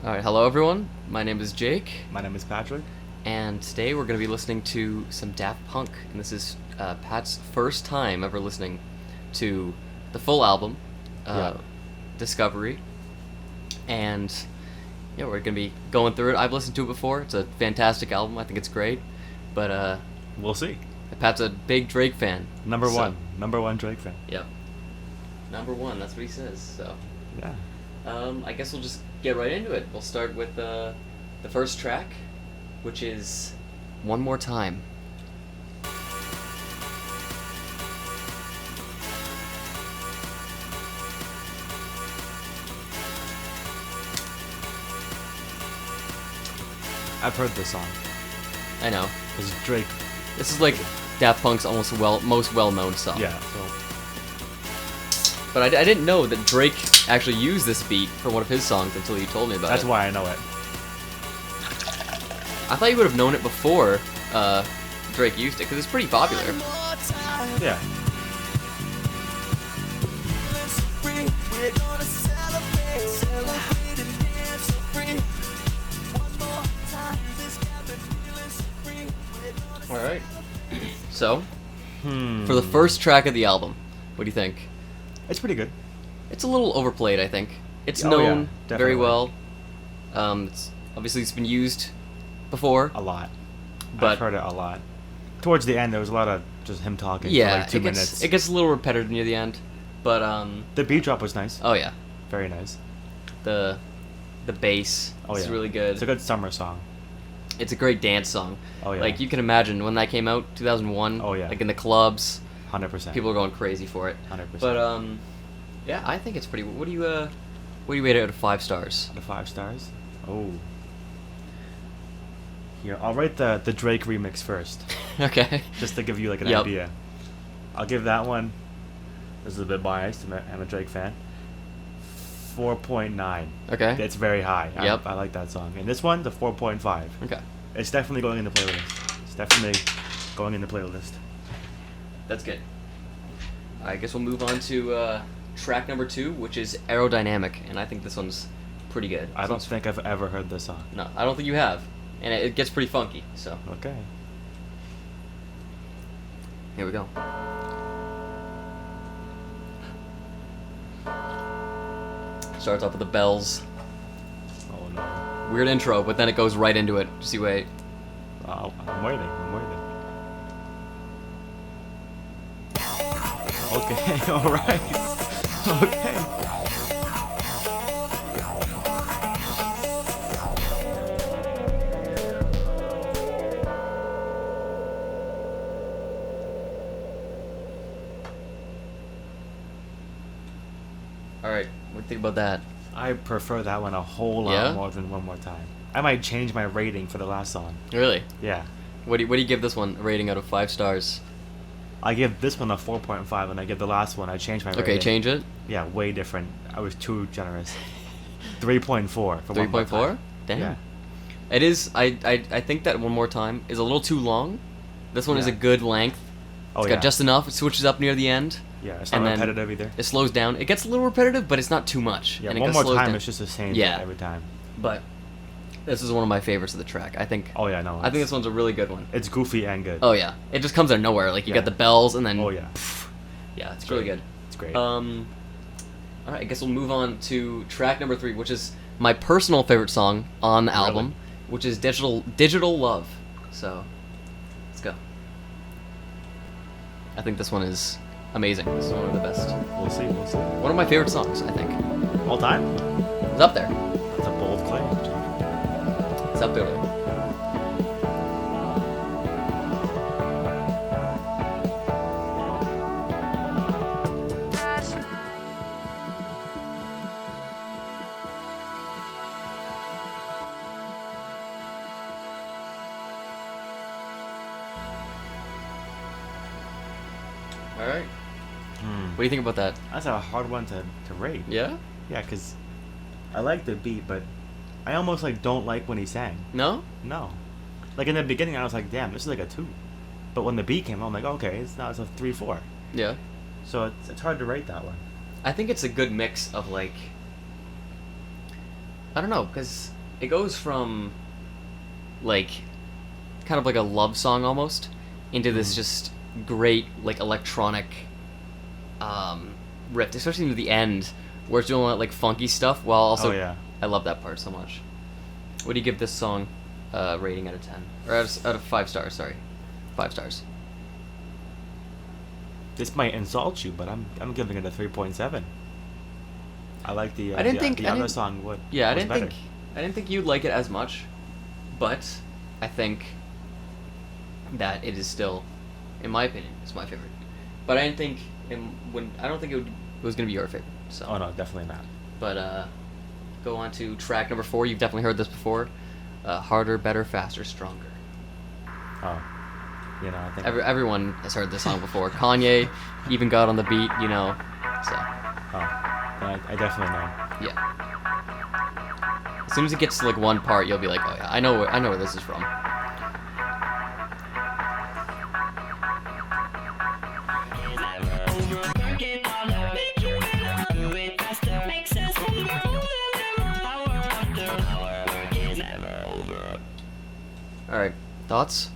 Alright, hello everyone. My name is Jake, My name is Patrick. and today we're going to be listening to some Daft Punk. And this is Pat's first time ever listening to the full album, Yeah. Discovery. And yeah, we're going to be going through it. I've listened to it before. It's a fantastic album. I think it's great. But We'll see. Pat's a big Drake fan. Number so- one. Number one Drake fan. Yeah. Number one, that's what he says. So Yeah. I guess we'll just get right into it. We'll start with the first track, which is One More Time. I've heard this song. I know. It's Drake. This is like Daft Punk's most well-known song. Yeah, so. But I didn't know that Drake actually used this beat for one of his songs until you told me about That's it. why I know it. I thought you would have known it before Drake used it, because it's pretty popular. Yeah. Alright. So, Hmm. for the first track of the album, what do you think? It's pretty good. It's a little overplayed, I think. It's Oh, yeah, known very definitely. well. It's been used before. A lot. But- I've heard it a lot. Towards the end, there was a lot of just him talking Yeah, for like 2 it gets, minutes. it gets a little repetitive near the end. But, The beat drop was nice. oh yeah. Very nice. The bass Oh, is yeah. really good. It's a good summer song. It's a great dance song. Oh, yeah. Like, you can imagine when that came out, 2001. Oh, yeah. Like, in the clubs, 100%. people are going crazy for it. 100%. But, yeah, I think it's pretty... What do you rate it out of 5 stars? The 5 stars? Oh. Here, I'll rate the Drake remix first. Okay. Just to give you like an Yep. idea. I'll give that one, this is a bit biased, I'm a Drake fan, 4.9. Okay. It's very high. Yep. I like that song. And this one, the 4.5. Okay. It's definitely going in the playlist. It's definitely going in the playlist. That's good. I guess we'll move on to track number 2, which is Aerodynamic, and I think this one's pretty good. I don't think I've ever heard this song. No, I don't think you have, and it gets pretty funky. So Okay. here we go. Starts off with the bells. Oh no. Weird intro, but then it goes right into it. Just you wait. Oh, I'm waiting. Okay, alright. Okay. All right, what do you think about that? I prefer that one a whole lot Yeah? more than One More Time. I might change my rating for the last song. Really? Yeah. What do you give this one a rating out of 5 stars? I give this one a 4.5, and I give the last one, I changed my rating. Okay, change it. Yeah, way different. I was too generous. 3.4 for One More 3.4. Time. Damn. Yeah. It is. I think that One More Time is a little too long. This one is a Yeah. good length. Oh, It's yeah. got just enough. It switches up near the end. Yeah, it's not and then repetitive either. It slows down. It gets a little repetitive, but it's not too much. Yeah, and it One goes More slows Time down. is just the same Yeah. every time. But this is one of my favorites of the track. I think. Oh, yeah, no. I think this one's a really good one. It's goofy and good. Oh yeah, it just comes out of nowhere. Like you Yeah. got the bells and then. Oh, yeah. Yeah, it's really good. It's great. All right, I guess we'll move on to track number 3, which is my personal favorite song on the Really? album, which is Digital Love. So, let's go. I think this one is amazing. This is one of the best. We'll see. One of my favorite songs, I think. All time? It's up there. That's a bold claim. It's up there. All right. What do you think about that? That's a hard one to rate. Yeah? Yeah, because I like the beat, but I almost like don't like when he sang. No? No. Like in the beginning, I was like, damn, this is like a 2. But when the beat came out, I'm like, okay, it's a 3-4. Yeah. So it's hard to rate that one. I think it's a good mix of like, I don't know, because it goes from like kind of like a love song almost into this just great like electronic riff, especially near the end where it's doing all that like funky stuff while also Oh, yeah. I love that part so much. What do you give this song rating out of 10 or out of 5 stars? Sorry, 5 stars. This might insult you, but I'm giving it a 3.7. I like the I didn't think the I other didn't- song would Yeah, was better. I didn't think you'd like it as much, but I think that it is still, in my opinion, it's my favorite. But I didn't think I don't think it was gonna be your favorite. So. Oh no, definitely not. But go on to track number 4. You've definitely heard this before. Harder, better, faster, stronger. Oh, you know, I think. Everyone has heard this song before. Kanye even got on the beat, you know. So Oh, I definitely know. yeah. As soon as it gets to like one part, you'll be like, oh yeah, I know where this is from. All right, thoughts?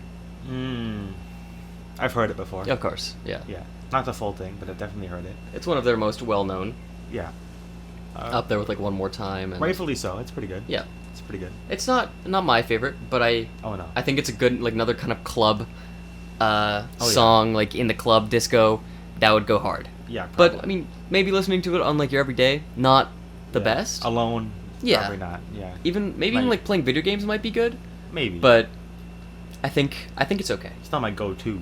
I've heard it before. Of course, yeah. Yeah, not the full thing, but I definitely heard it. It's one of their most well-known. Yeah. Up there with like One More Time. And Rightfully so. It's pretty good. yeah, It's pretty good. it's not my favorite, but Oh no. I think it's a good like another kind of club yeah. song like in the club disco that would go hard. Yeah. But Probably. I mean, maybe listening to it on like your everyday, not the Yeah. best. Alone. Yeah. Probably not. Yeah. Even maybe Might- even like playing video games might be good, Maybe. but I think it's okay. it's not my go-to.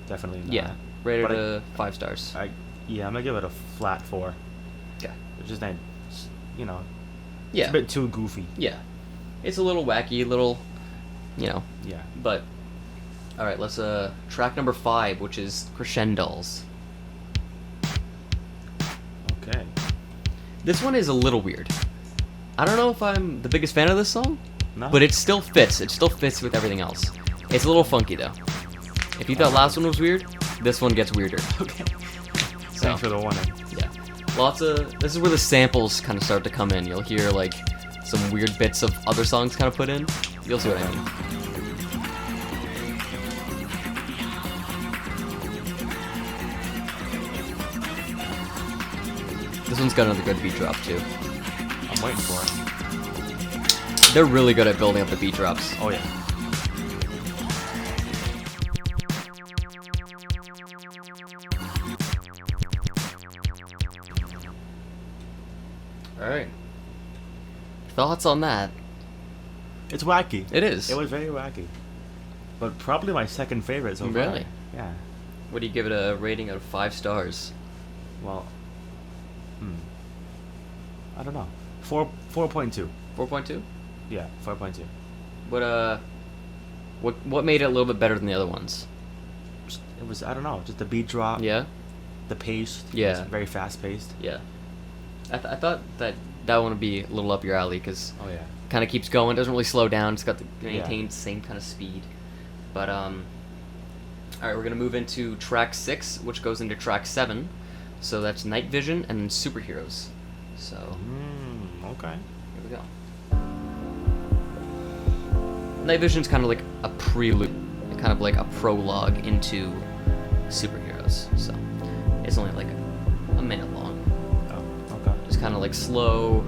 Definitely not. Yeah, rated But I- 5 stars. Yeah, I'm gonna give it a flat 4. Okay. It's just not, you know, Yeah. it's a bit too goofy. Yeah. It's a little wacky, little, you know, Yeah. but all right, let's track number 5, which is Crescendolls. Okay. This one is a little weird. I don't know if I'm the biggest fan of this song, No. but it still fits. It still fits with everything else. It's a little funky though. If you thought last one was weird, this one gets weirder. Okay. So, Thanks for the warning. yeah. This is where the samples kind of start to come in. You'll hear like some weird bits of other songs kind of put in. You'll see what I mean. This one's got another good beat drop too. I'm waiting for it. They're really good at building up the beat drops. Oh yeah. Alright. Thoughts on that? It's wacky. It is. It was very wacky. But probably my second favorite so far. Really? Yeah. What do you give it a rating out of 5 stars? Well, I don't know. 4.2. 4.2? Yeah, 4.2. What made it a little bit better than the other ones? It was, I don't know, just the beat drop. Yeah? The pace. Yeah. It's very fast paced. Yeah. I thought that one would be a little up your alley because Oh yeah. kind of keeps going, doesn't really slow down. It's got the Yeah. maintained same kind of speed. But all right, we're gonna move into track 6, which goes into track 7. So that's Nightvision and Superheroes. So Okay. here we go. Nightvision's kind of like a prelude, kind of like a prologue into Superheroes. So it's only like a minute long. Oh, okay. Just kind of like slow,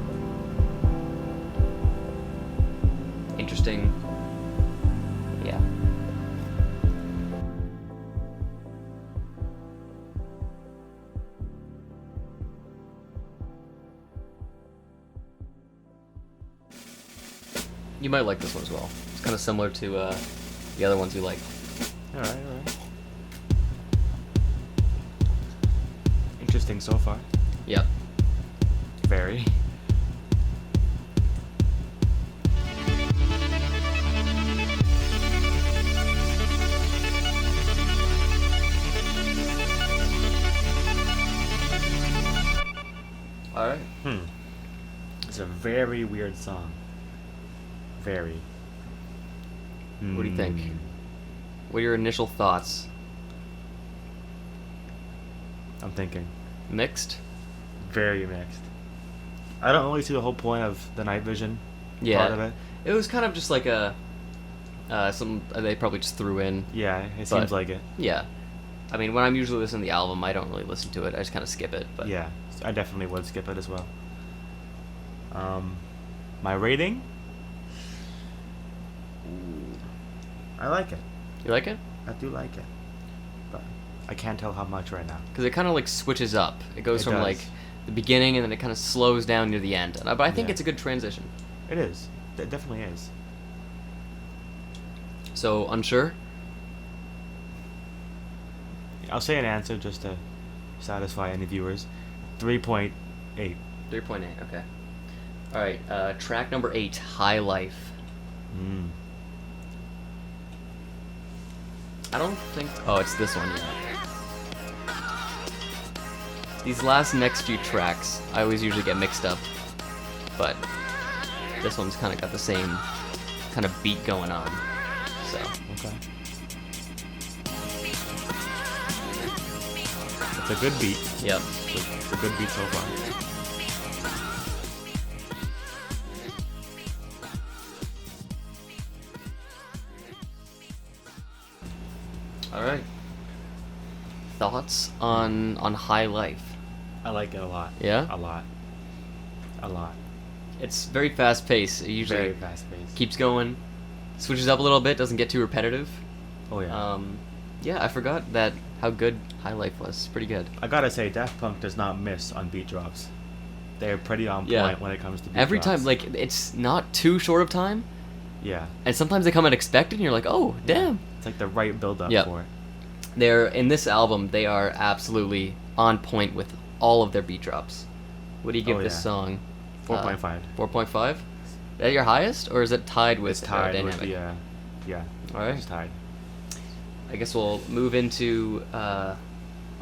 interesting. Yeah. You might like this one as well. It's kind of similar to the other ones you like. Alright. Interesting so far. Yep. Very. All right. It's a very weird song. Very. What do you think? What are your initial thoughts? I'm thinking. Mixed? Very mixed. I don't really see the whole point of the night vision Yeah. part of it. It was kind of just like a some they probably just threw in. Yeah, it But- seems like it. Yeah. I mean, when I'm usually listening to the album, I don't really listen to it. I just kind of skip it. But Yeah, I definitely would skip it as well. My rating? I like it. You like it? I do like it. But I can't tell how much right now. Because it kind of like switches up. It goes It from does. like the beginning and then it kind of slows down near the end. But I think Yeah. it's a good transition. It is. It definitely is. So unsure. I'll say an answer just to satisfy any viewers. 3.8. 3.8. Okay. All right. Track number 8, High Life. Mm. I don't think. Oh, it's this one. Yeah. These next few tracks, I always usually get mixed up, but this one's kind of got the same kind of beat going on. So Okay. It's a good beat. yep. It's a good beat so far. All right. Thoughts on High Life? I like it a lot. Yeah? A lot. A lot. It's very fast paced. It usually Very fast paced. keeps going, switches up a little bit, doesn't get too repetitive. Oh yeah. Yeah, I forgot that how good High Life was. It's pretty good. I gotta say, Daft Punk does not miss on beat drops. They're pretty on Yeah. point when it comes to beat Every drops. time, like, it's not too short of time, Yeah. and sometimes they come unexpected, and you're like, oh, damn. It's like the right build up Yep. for it. They're in this album. They are absolutely on point with all of their beat drops. What do you give Oh, this yeah. song? 4.5. 4.5. Is that your highest, or is it tied with It's tied Aerodynamic? with the, yeah. All right. It's tied. I guess we'll move into a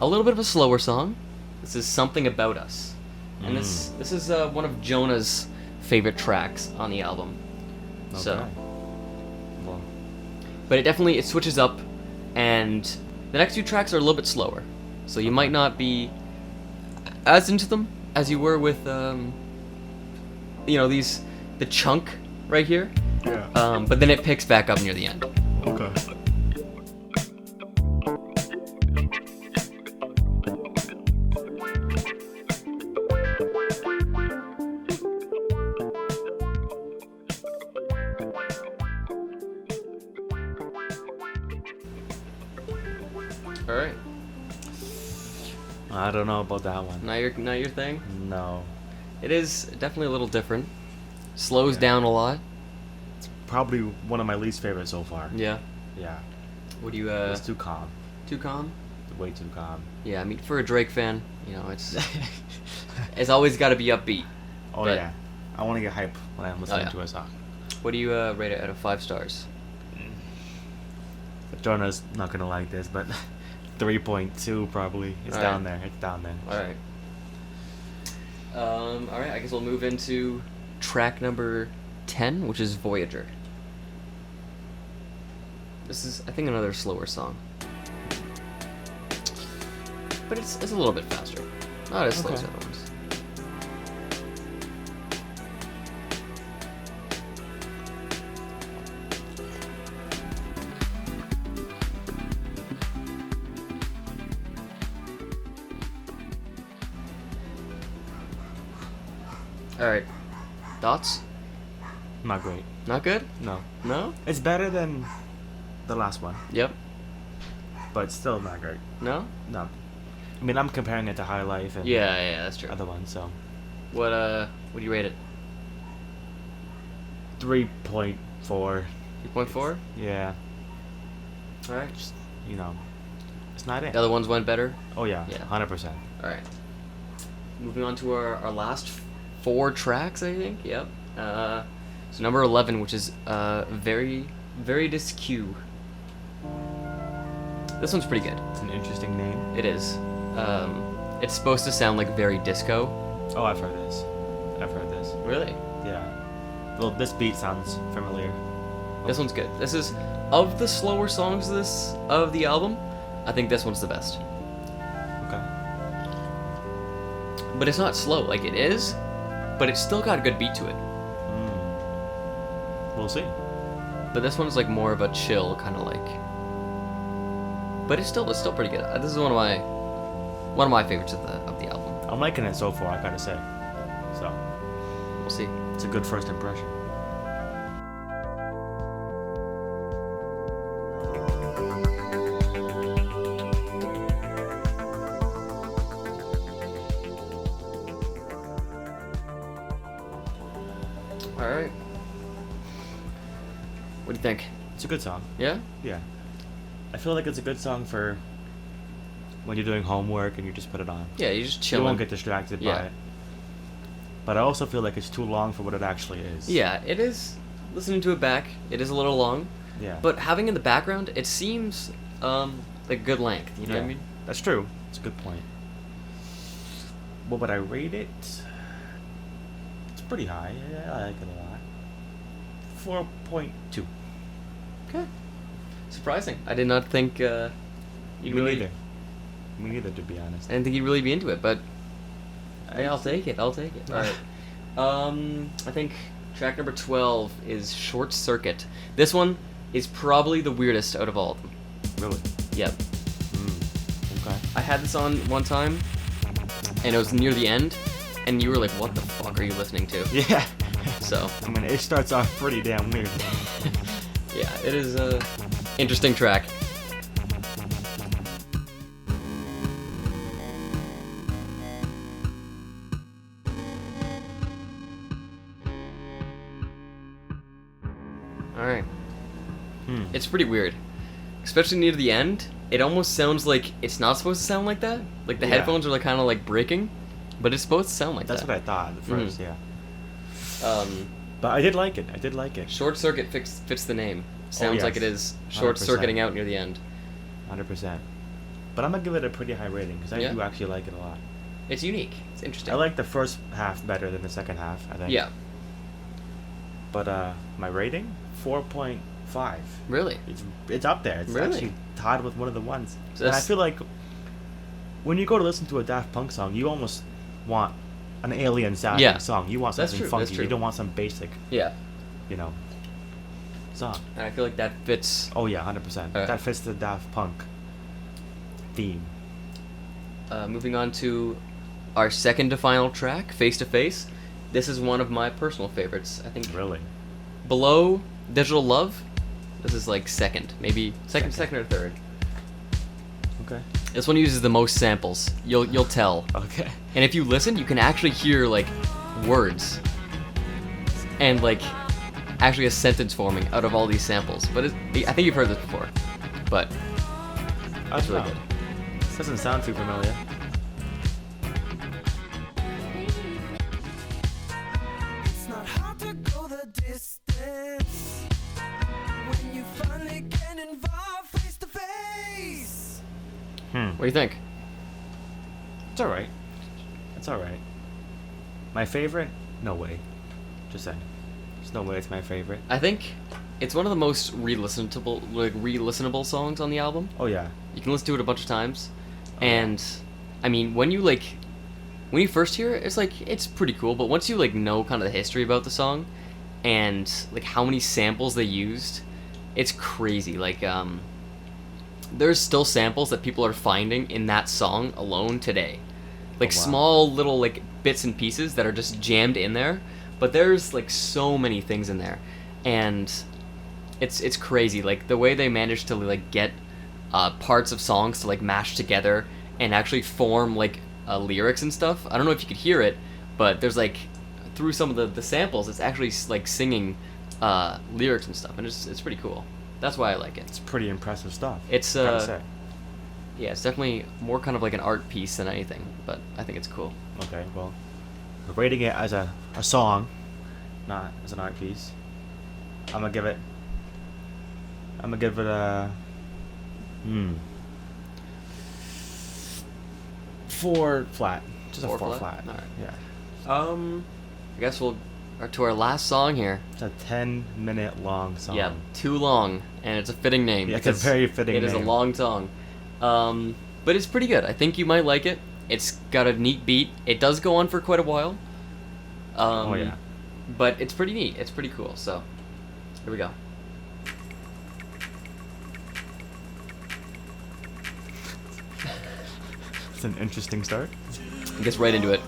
little bit of a slower song. This is Something About Us, and this is one of Jonah's favorite tracks on the album. So, Okay. Well, but it switches up, and the next few tracks are a little bit slower, so you might not be as into them as you were with the chunk right here. yeah. But then it picks back up near the end. Okay. All right, I don't know about that one. not your thing. No. It is definitely a little different. Slows Yeah. down a lot. Probably one of my least favorites so far. Yeah. Yeah. What do you It's too calm. too calm? Way too calm. Yeah, I mean for a Drake fan, it's always got to be upbeat. Oh But- yeah. I want to get hype when I'm listening yeah. to a song. What do you rate it out of 5 stars? Jonah's not gonna like this, but 3.2 probably. It's All down right. there. It's down there. All right. All right. I guess we'll move into track number 10, which is Voyager. This is, I think, another slower song, but it's a little bit faster. Not as slow as the Okay. other ones. All right. Thoughts? Not great. Not good? No. No? It's better than the last one, Yep. but still not great. No? No. I mean, I'm comparing it to High Life and Yeah, that's true. other ones, so What do you rate it? 3.4. 3.4? Yeah. All right. Just, it's not it. The other ones went better. Oh yeah. Yeah. 100%. All right. Moving on to our last 4 tracks, I think. Yep. So number 11, which is Veridis Quo. This one's pretty good. It's an interesting name. It is. It's supposed to sound like very disco. Oh, I've heard this. Really? Yeah. Well, this beat sounds familiar. This one's good. This is of the slower songs of the album. I think this one's the best. Okay. But it's not slow. Like it is, but it's still got a good beat to it. We'll see. But this one's like more of a chill kind of like. But it's still pretty good. This is one of my favorites of the album. I'm liking it so far, I gotta say. So We'll see. it's a good first impression. All right. What do you think? It's a good song. Yeah. Yeah. I feel like it's a good song for when you're doing homework and you just put it on. Yeah, you just You chilling. won't get distracted by Yeah. it. But I also feel like it's too long for what it actually is. Yeah, it is. Listening to it back, it is a little long. Yeah. But having in the background, it seems like good length. You know what I mean? That's true. It's a good point. What would I rate it? It's pretty high. Yeah, I like it a lot. 4.2. Okay. Surprising. I did not think you'd Me really. neither. Me neither, to be honest. I didn't think you'd really be into it, but I'll take it. I'll take it. All right. I think track number 12 is Short Circuit. This one is probably the weirdest out of all of them. Really? Yep. Okay. I had this on one time, and it was near the end, and you were like, "What the fuck are you listening to?" Yeah. So. I mean, it starts off pretty damn weird. Yeah, it is a interesting track. All right. It's pretty weird, especially near the end. It almost sounds like it's not supposed to sound like that. Like the Yeah. headphones are like kind of like breaking, but it's supposed to sound like That's that. what I thought at first, yeah. But I did like it. I did like it. Short Circuit fits the name. Sounds yes. like it is short 100%. circuiting out near the end. 100%. But I'm gonna give it a pretty high rating because I Yeah? do actually like it a lot. It's unique. It's interesting. I like the first half better than the second half, I think. Yeah. But my rating, 4.5. Really? It's up there. It's Really? actually tied with one of the ones. So And I that's- feel like when you go to listen to a Daft Punk song, you almost want an alien sounding Yeah. song. You want That's something true, that's funky. true. You don't want some basic, Yeah. Song. And I feel like that fits. Oh yeah, 100%. Alright. That fits the Daft Punk theme. Moving on to our second to final track, Face to Face. This is one of my personal favorites. I think Really? below Digital Love, this is like second, maybe second or third. Okay. This one uses the most samples. You'll tell. Okay. And if you listen, you can actually hear like words and like actually a sentence forming out of all these samples. But I think you've heard this before. But That's really good. Doesn't sound too familiar. It's not hard to go the distance when you finally get involved face to face. what do you think? It's alright. It's alright. My favorite? No way. Just saying. There's no way it's my favorite. I think it's one of the most re-listenable songs on the album. Oh yeah. You can listen to it a bunch of times, and I mean when you first hear it, it's pretty cool. But once you like know kind of the history about the song, and like how many samples they used, it's crazy. Like there's still samples that people are finding in that song alone today, like Oh, wow. small little like bits and pieces that are just jammed in there. But there's like so many things in there, and it's crazy. Like the way they managed to like get parts of songs to like mash together and actually form like lyrics and stuff. I don't know if you could hear it, but there's like through some of the samples, it's actually like singing lyrics and stuff, and it's pretty cool. That's why I like it. It's pretty impressive stuff. It's gotta say. yeah, it's definitely more kind of like an art piece than anything, but I think it's cool. Okay, well, we're rating it as a song, not as an art piece. I'm gonna give it a 4 flat. Just a 4 4 flat? flat. Alright. Yeah. I guess we'll to our last song here. It's a 10-minute long song. Yeah, too long, and it's a fitting name. Yeah, it's a because very fitting It is a name. long song, but it's pretty good. I think you might like it. It's got a neat beat. It does go on for quite a while. Oh, yeah. But it's pretty neat. It's pretty cool. So, Here we go. It's an interesting start. It gets right into it.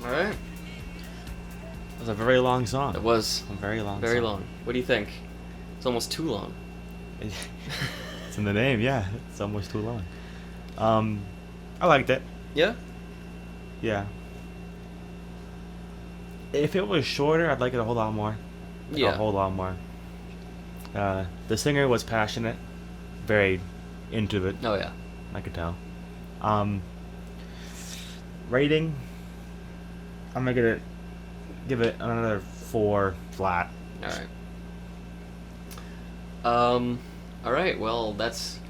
All right. It was a very long song. It was A very long very song. long. What do you think? It's almost too long. It's in the name, yeah. It's almost too long. I liked it. Yeah. Yeah. If it was shorter, I'd like it a whole lot more. Like, Yeah. A whole lot more. The singer was passionate, very into it. Oh yeah. I could tell. Rating, I'm gonna give it another 4 flat. All right. All right. Well, that's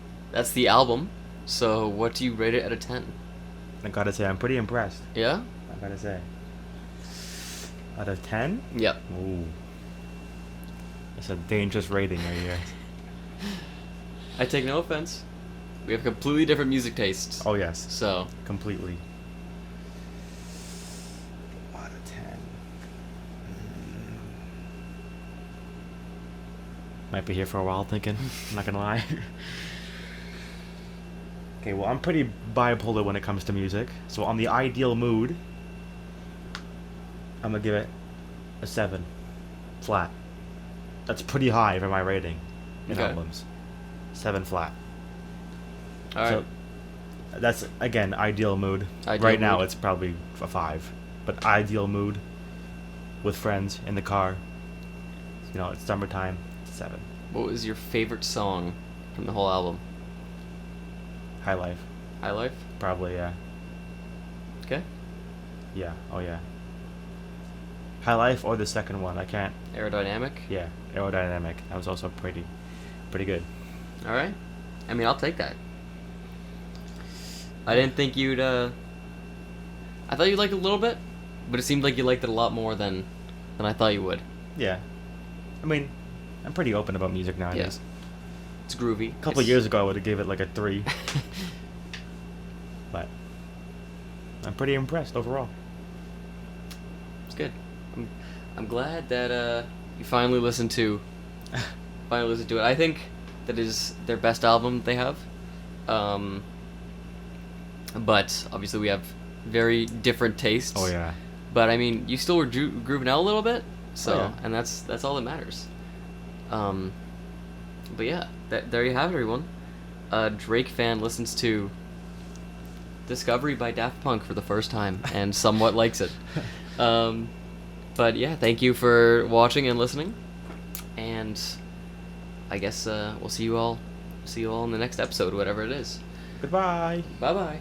the album. So, what do you rate it out of 10? I gotta say, I'm pretty impressed. Yeah. I gotta say. Out of 10? Yep. Ooh. That's a dangerous rating right here. I take no offense. We have completely different music tastes. Oh yes, So, completely. Out of 10. Might be here for a while thinking. I'm not gonna lie. Okay, well, I'm pretty bipolar when it comes to music. So on the ideal mood, I'm gonna give it a 7 flat. That's pretty high for my rating in Okay. albums. 7 flat. all right. So that's again ideal mood. Ideal Right now mood. it's probably a 5, but ideal mood with friends in the car. You know, it's summertime. It's 7. What was your favorite song from the whole album? High Life, High Life? probably. Yeah. Okay. Yeah. Oh yeah. High Life or the second one. I can't. Aerodynamic? Yeah. Aerodynamic. That was also pretty good. All right. I mean, I'll take that. I didn't think you'd, I thought you liked it a little bit, but it seemed like you liked it a lot more than I thought you would. Yeah. I mean, I'm pretty open about music nowadays. It's groovy. A couple of years ago, I would have gave it like a 3. But I'm pretty impressed overall. It's good. I'm glad that you finally listened to it. I think that is their best album they have. But obviously we have very different tastes. Oh yeah. But I mean, you still were grooving out a little bit, so Oh, yeah. and that's all that matters. But yeah, there you have it, everyone. A Drake fan listens to Discovery by Daft Punk for the first time and somewhat likes it. But yeah, thank you for watching and listening, and I guess we'll see you all in the next episode, whatever it is. Goodbye. Bye bye.